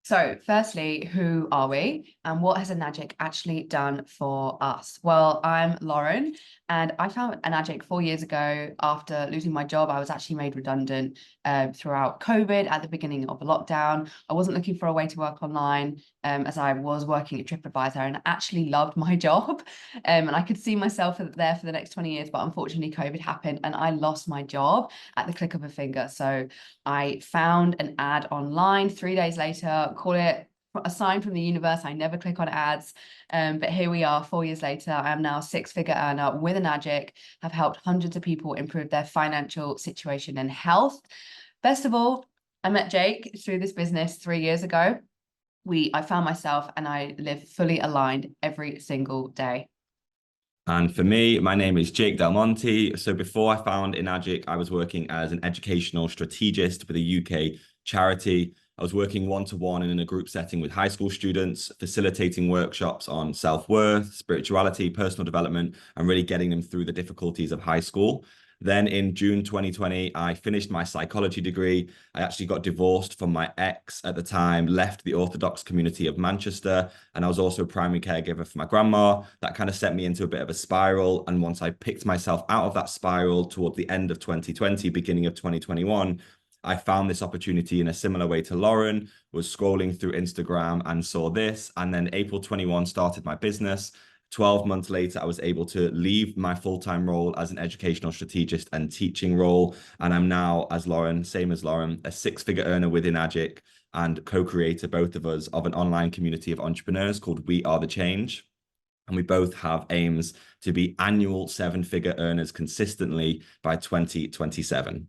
So firstly, who are we and what has Enagic actually done for us? Well, I'm Lauren and I found Enagic 4 years ago after losing my job. I was actually made redundant throughout COVID at the beginning of the lockdown. I wasn't looking for a way to work online as I was working at TripAdvisor and I actually loved my job and I could see myself there for the next 20 years, but unfortunately COVID happened and I lost my job at the click of a finger. So I found an ad online 3 days later, call it a sign from the universe. I never click on ads. But here we are 4 years later. I am now a six-figure earner with Enagic, have helped hundreds of people improve their financial situation and health. Best of all, I met Jake through this business 3 years ago. I found myself and I live fully aligned every single day. And for me, my name is Jake Del Monte. So before I found Enagic, I was working as an educational strategist for the UK charity. I was working one-to-one and in a group setting with high school students, facilitating workshops on self-worth, spirituality, personal development, and really getting them through the difficulties of high school. Then in June 2020, I finished my psychology degree. I actually got divorced from my ex at the time, left the Orthodox community of Manchester, and I was also a primary caregiver for my grandma. That kind of set me into a bit of a spiral. And once I picked myself out of that spiral toward the end of 2020, beginning of 2021, I found this opportunity in a similar way to Lauren, was scrolling through Instagram and saw this. And then April 21 started my business. 12 months later, I was able to leave my full-time role as an educational strategist and teaching role. And I'm now, as Lauren, same as Lauren, a six-figure earner within Enagic and co-creator, both of us, of an online community of entrepreneurs called We Are the Change. And we both have aims to be annual seven-figure earners consistently by 2027.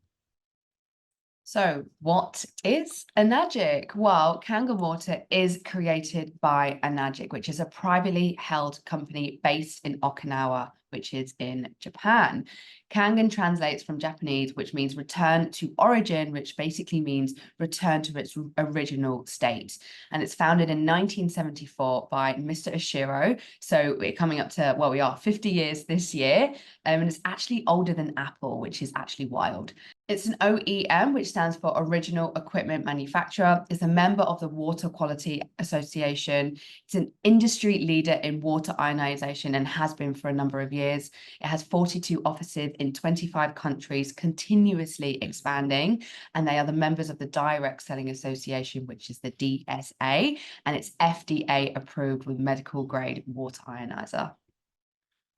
So what is Enagic? Well, Kangen Water is created by Enagic, which is a privately held company based in Okinawa, which is in Japan. Kangen translates from Japanese, which means return to origin, which basically means return to its original state. And it's founded in 1974 by Mr. Oshiro. So we're coming up to, well, we are 50 years this year. And it's actually older than Apple, which is actually wild. It's an OEM, which stands for Original Equipment Manufacturer. It's a member of the Water Quality Association. It's an industry leader in water ionization and has been for a number of years. It has 42 offices in 25 countries, continuously expanding. And they are the members of the Direct Selling Association, which is the DSA. And it's FDA approved with medical grade water ionizer.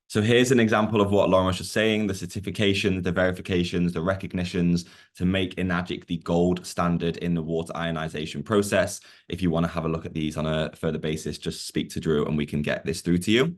So here's an example of what Lauren was just saying, the certifications, the verifications, the recognitions to make Enagic the gold standard in the water ionization process. If you want to have a look at these on a further basis, just speak to Drew and we can get this through to you.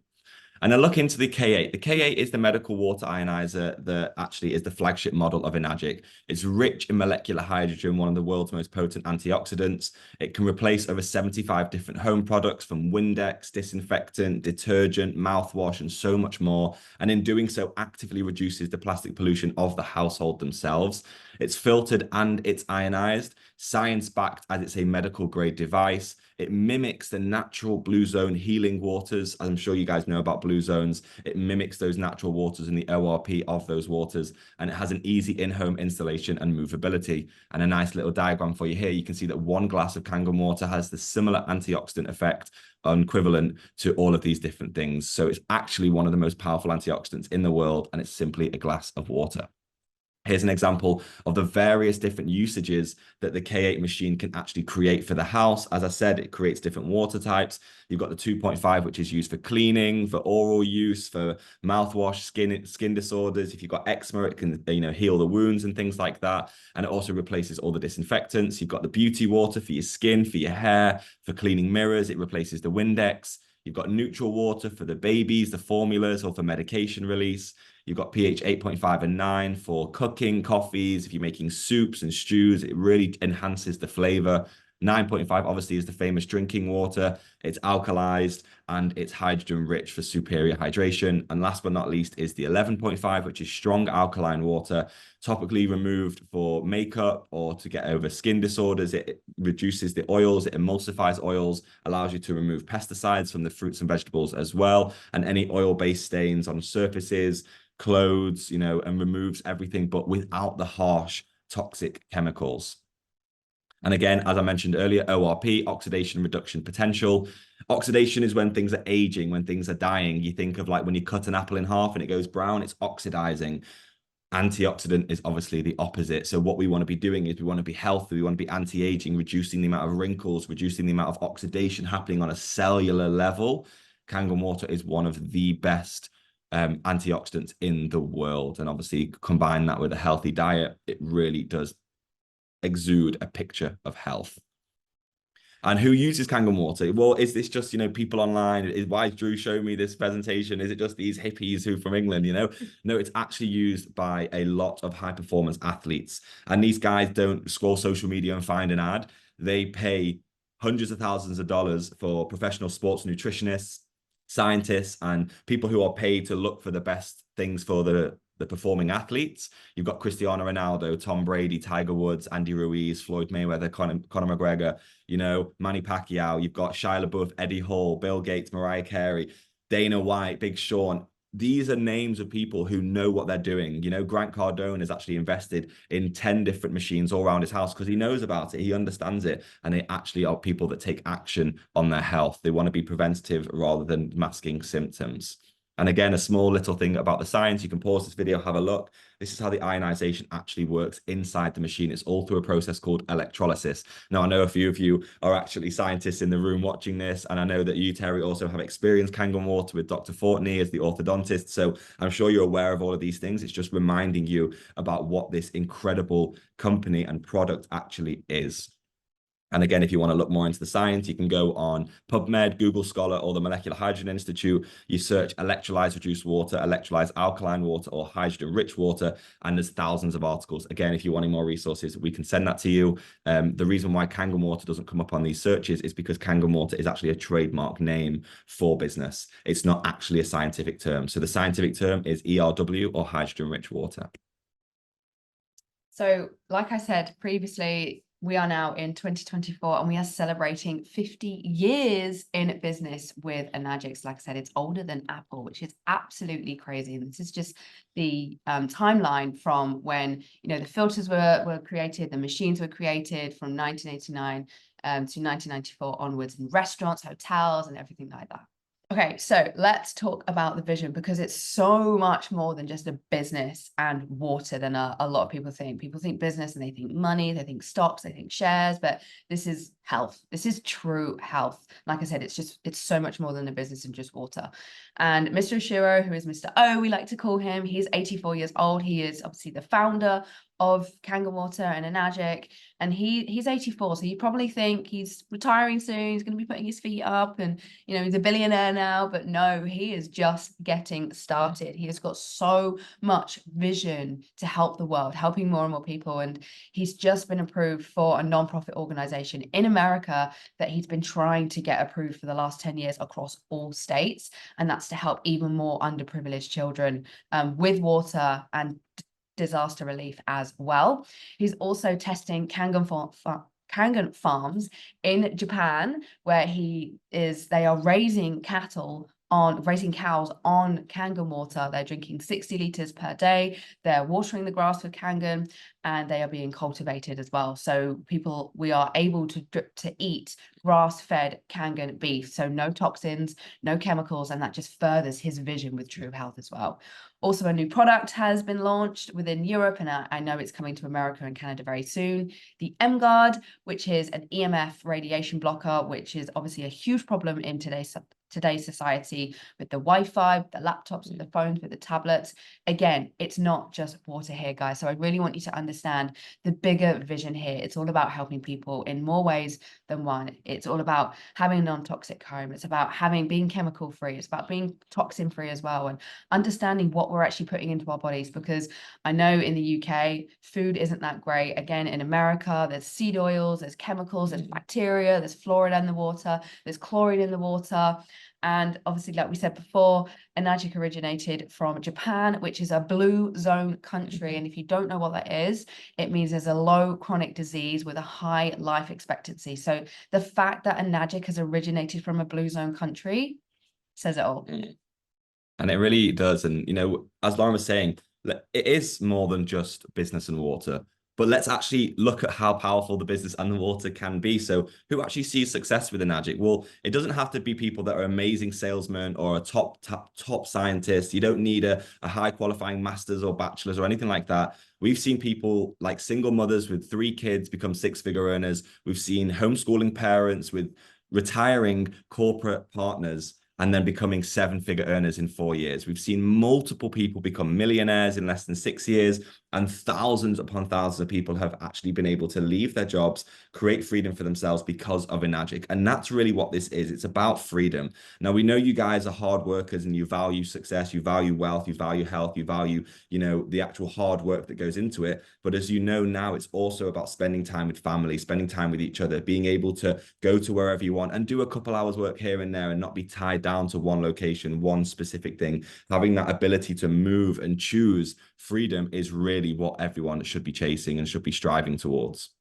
And then look into the K8. The K8 is the medical water ionizer that actually is the flagship model of Enagic. It's rich in molecular hydrogen, one of the world's most potent antioxidants. It can replace over 75 different home products from Windex, disinfectant, detergent, mouthwash, and so much more. And in doing so, actively reduces the plastic pollution of the household themselves. It's filtered and it's ionized, science-backed as it's a medical grade device. It mimics the natural blue zone healing waters. As I'm sure you guys know about blue zones. It mimics those natural waters and the ORP of those waters. And it has an easy in-home installation and movability. And a nice little diagram for you here. You can see that one glass of Kangen water has the similar antioxidant effect equivalent to all of these different things. So it's actually one of the most powerful antioxidants in the world. And it's simply a glass of water. Here's an example of the various different usages that the K8 machine can actually create for the house. As I said, it creates different water types. You've got the 2.5, which is used for cleaning, for oral use, for mouthwash, skin disorders. If you've got eczema, it can heal the wounds and things like that. And it also replaces all the disinfectants. You've got the beauty water for your skin, for your hair, for cleaning mirrors. It replaces the Windex. You've got neutral water for the babies, the formulas, or for medication release. You've got pH 8.5 and 9 for cooking, coffees. If you're making soups and stews, it really enhances the flavor. 9.5 obviously is the famous drinking water. It's alkalized and it's hydrogen rich for superior hydration. And last but not least is the 11.5, which is strong alkaline water, topically removed for makeup or to get over skin disorders. It reduces the oils, it emulsifies oils, allows you to remove pesticides from the fruits and vegetables as well, and any oil-based stains on surfaces, clothes, and removes everything, but without the harsh toxic chemicals. And again, as I mentioned earlier, ORP, oxidation reduction potential. Oxidation is when things are aging, when things are dying. You think of like when you cut an apple in half and it goes brown, it's oxidizing. Antioxidant is obviously the opposite. So what we want to be doing is we want to be healthy, we want to be anti-aging, reducing the amount of wrinkles, reducing the amount of oxidation happening on a cellular level. Kangen water is one of the best antioxidants in the world. And obviously combine that with a healthy diet, it really does exude a picture of health. And who uses Kangen water? Well, is this just, people online? Why is Drew showing me this presentation? Is it just these hippies who from England, No, it's actually used by a lot of high performance athletes. And these guys don't scroll social media and find an ad. They pay hundreds of thousands of dollars for professional sports nutritionists, scientists, and people who are paid to look for the best things for the performing athletes. You've got Cristiano Ronaldo, Tom Brady, Tiger Woods, Andy Ruiz, Floyd Mayweather, Conor McGregor, Manny Pacquiao. You've got Shia LaBeouf, Eddie Hall, Bill Gates, Mariah Carey, Dana White, Big Sean. These are names of people who know what they're doing. Grant Cardone has actually invested in 10 different machines all around his house because he knows about it. He understands it. And they actually are people that take action on their health. They want to be preventative rather than masking symptoms. And again, a small little thing about the science, you can pause this video, have a look. This is how the ionization actually works inside the machine. It's all through a process called electrolysis. Now, I know a few of you are actually scientists in the room watching this, and I know that you, Terry, also have experienced Kangen water with Dr. Fortney as the orthodontist. So I'm sure you're aware of all of these things. It's just reminding you about what this incredible company and product actually is. And again, if you want to look more into the science, you can go on PubMed, Google Scholar, or the Molecular Hydrogen Institute. You search electrolyzed reduced water, electrolyzed alkaline water, or hydrogen-rich water, and there's thousands of articles. Again, if you're wanting more resources, we can send that to you. The reason why Kangen water doesn't come up on these searches is because Kangen water is actually a trademark name for business. It's not actually a scientific term. So the scientific term is ERW, or hydrogen-rich water. So, like I said previously, we are now in 2024 and we are celebrating 50 years in business with Enagic. Like I said, it's older than Apple, which is absolutely crazy. And this is just the timeline from when, the filters were created, the machines were created from 1989 to 1994 onwards in restaurants, hotels, and everything like that. Okay, so let's talk about the vision, because it's so much more than just a business and water than a lot of people think. People think business and they think money, they think stocks, they think shares, but this is health. This is true health. Like I said, it's so much more than a business and just water. And Mr. Oshiro, who is Mr. O, we like to call him, he's 84 years old. He is obviously the founder of Kangen water and Enagic, and he's 84, so you probably think he's retiring soon, he's going to be putting his feet up, and he's a billionaire now. But no, he is just getting started. He has got so much vision to help the world, helping more and more people, and he's just been approved for a non-profit organization in America that he's been trying to get approved for the last 10 years across all states, and that's to help even more underprivileged children with water and disaster relief as well. He's also testing Kangen farms in Japan, where they are raising cows on Kangen water. They're drinking 60 liters per day. They're watering the grass with Kangen, and they are being cultivated as well. So we are able to eat grass-fed Kangen beef. So no toxins, no chemicals, and that just furthers his vision with true health as well. Also, a new product has been launched within Europe, and I know it's coming to America and Canada very soon. The M-Guard, which is an EMF radiation blocker, which is obviously a huge problem in today's society with the Wi-Fi, the laptops, with the phones, with the tablets. Again, it's not just water here, guys. So I really want you to understand the bigger vision here. It's all about helping people in more ways than one. It's all about having a non-toxic home. It's about being chemical free. It's about being toxin free as well, and understanding what we're actually putting into our bodies, because I know in the UK, food isn't that great. Again, in America, there's seed oils, there's chemicals, there's bacteria, there's fluoride in the water, there's chlorine in the water. And obviously, like we said before, Enagic originated from Japan, which is a blue zone country. And if you don't know what that is, it means there's a low chronic disease with a high life expectancy. So the fact that Enagic has originated from a blue zone country says it all. And it really does. And, as Lauren was saying, it is more than just business and water. But let's actually look at how powerful the business and the water can be. So who actually sees success with Enagic? Well, it doesn't have to be people that are amazing salesmen or a top scientist. You don't need a high qualifying master's or bachelor's or anything like that. We've seen people like single mothers with 3 kids become 6-figure earners. We've seen homeschooling parents with retiring corporate partners and then becoming 7-figure earners in 4 years. We've seen multiple people become millionaires in less than 6 years, and thousands upon thousands of people have actually been able to leave their jobs, create freedom for themselves because of Enagic. And that's really what this is. It's about freedom. Now, we know you guys are hard workers and you value success, you value wealth, you value health, you value, the actual hard work that goes into it. But as you know now, it's also about spending time with family, spending time with each other, being able to go to wherever you want and do a couple hours work here and there and not be tied down to one location, one specific thing. Having that ability to move and choose freedom is really what everyone should be chasing and should be striving towards.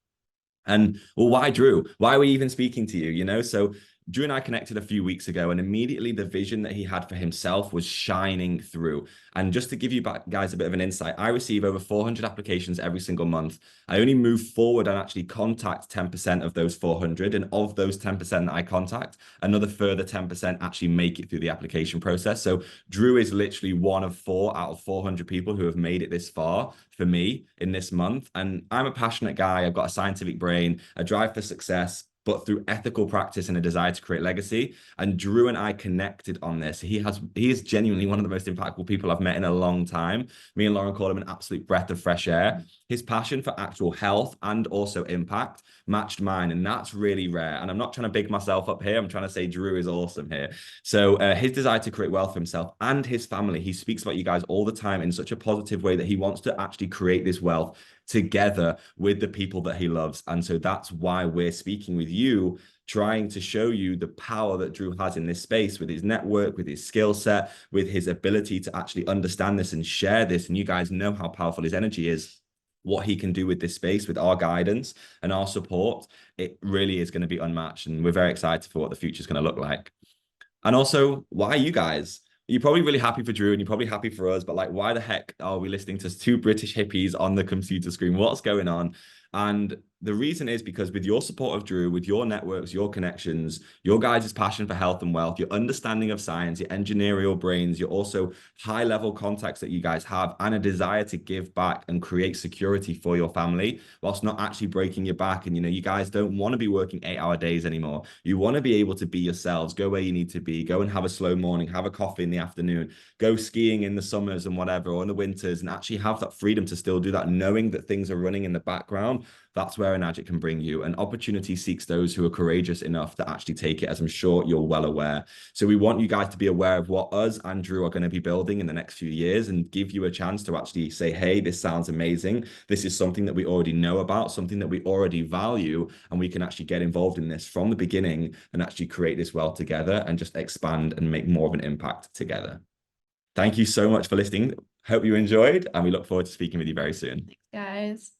And well, why Drew? Why are we even speaking to you? So Drew and I connected a few weeks ago, and immediately the vision that he had for himself was shining through. And just to give you guys a bit of an insight, I receive over 400 applications every single month. I only move forward and actually contact 10% of those 400. And of those 10% that I contact, another further 10% actually make it through the application process. So Drew is literally one of 4 out of 400 people who have made it this far for me in this month. And I'm a passionate guy. I've got a scientific brain, a drive for success, but through ethical practice and a desire to create legacy. And Drew and I connected on this. He is genuinely one of the most impactful people I've met in a long time. Me and Lauren call him an absolute breath of fresh air. His passion for actual health and also impact matched mine, and that's really rare. And I'm not trying to big myself up here. I'm trying to say Drew is awesome here. So his desire to create wealth for himself and his family, he speaks about you guys all the time in such a positive way that he wants to actually create this wealth together with the people that he loves. And so that's why we're speaking with you, trying to show you the power that Drew has in this space with his network, with his skill set, with his ability to actually understand this and share this. And you guys know how powerful his energy is. What he can do with this space, with our guidance and our support, it really is going to be unmatched. And we're very excited for what the future is going to look like. And also, why you guys? You're probably really happy for Drew and you're probably happy for us, but like, why the heck are we listening to 2 British hippies on the computer screen? What's going on? And the reason is because with your support of Drew, with your networks, your connections, your guys' passion for health and wealth, your understanding of science, your engineering brains, your also high-level contacts that you guys have, and a desire to give back and create security for your family, whilst not actually breaking your back. And, you guys don't want to be working 8-hour days anymore. You want to be able to be yourselves, go where you need to be, go and have a slow morning, have a coffee in the afternoon, go skiing in the summers and whatever, or in the winters, and actually have that freedom to still do that, knowing that things are running in the background. That's where Enagic can bring you. And opportunity seeks those who are courageous enough to actually take it, as I'm sure you're well aware. So we want you guys to be aware of what us and Drew are going to be building in the next few years and give you a chance to actually say, hey, this sounds amazing. This is something that we already know about, something that we already value, and we can actually get involved in this from the beginning and actually create this well together and just expand and make more of an impact together. Thank you so much for listening. Hope you enjoyed, and we look forward to speaking with you very soon. Thanks, guys.